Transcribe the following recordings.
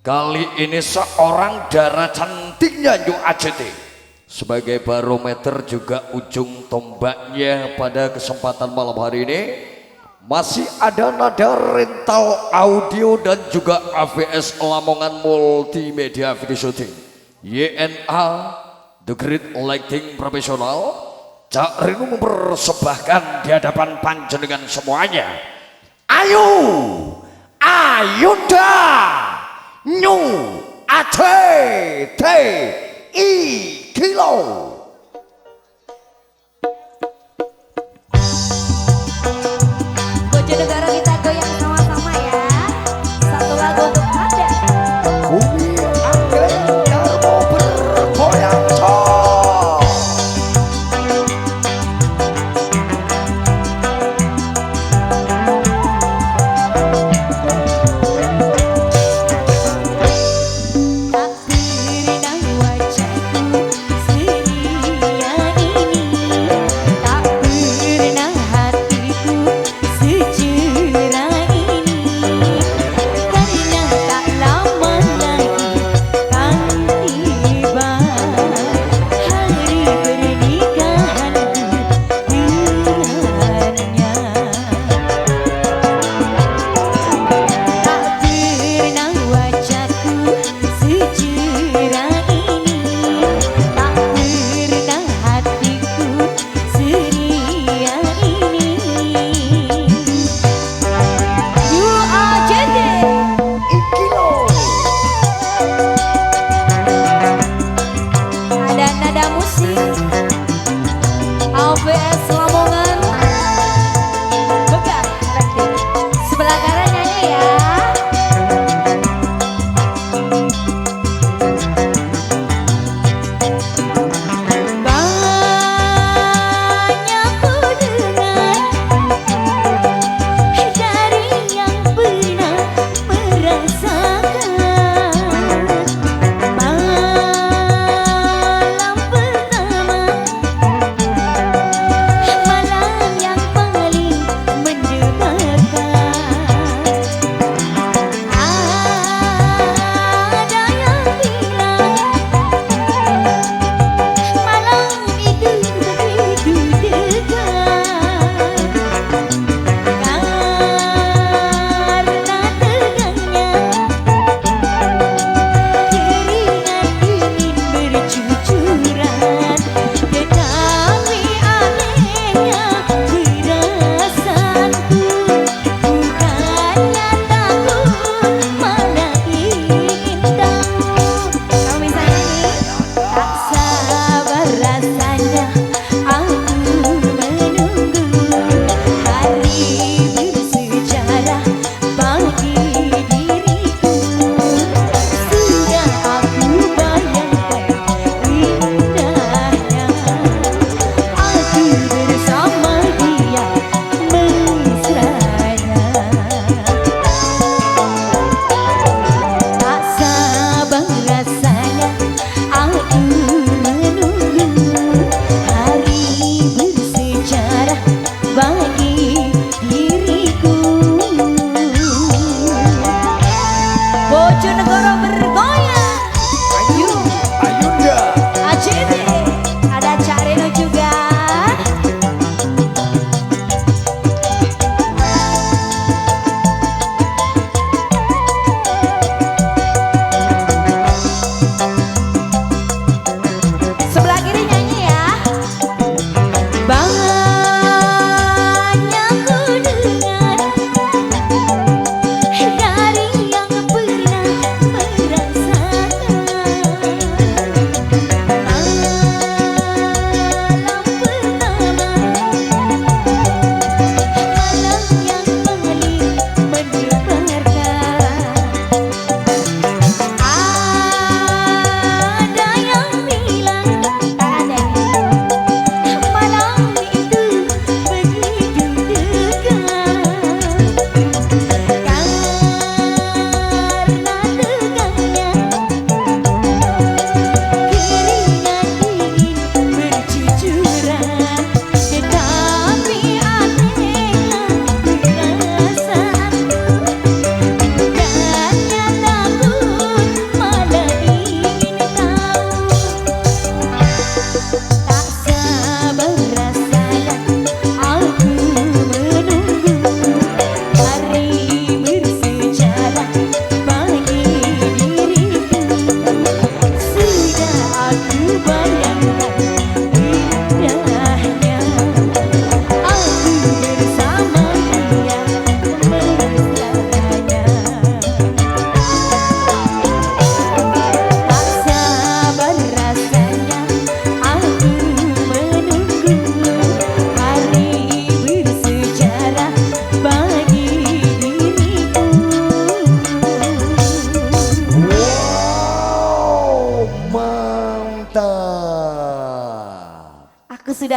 Kali ini seorang darah cantiknya Nyu ACT sebagai barometer juga ujung tombaknya pada kesempatan malam hari ini. Masih ada nada rental audio dan juga AVS Lamongan Multimedia Video Shooting, YNA The Great Lighting Profesional. Cak Rinu mempersembahkan di hadapan panjenengan semuanya, ayo Ayunda Nyu ACT I Kilo. Bojonegoro kita goyang sama-sama ya. Satu lagu untuk Anda. Bumi anggrek darmo bergoyang cok. AVS Lamongan Begar Rektik. Sebelah kanan nyanyi ya. Banyak ku dengar dari yang pernah merasakan malam pertama, malam yang paling mendebarkan. Ada yang bilang malam itu begitu dekat karena tegangnya keringat dingin bercucuran. Tetapi anehnya perasaanku bukannya takut, malah ingin tahu. Kalau misalnya nih, tak sabar rasanya aku menunggu hari bersejarah bagi diriku. Sudah aku bayangkan indahnya aku bersama dia mesranya. Tak sabar rasanya aku menunggu hari bersejarah bagi diriku. Bojonegoro bergoyang. Ayo Ayunda ACT. Ada Cak Reno juga. Sebelah kiri nyanyi ya. Banyak ku dengar dari yang pernah merasakan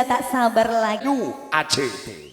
sudah tak sabar lagi. Nyu ACT.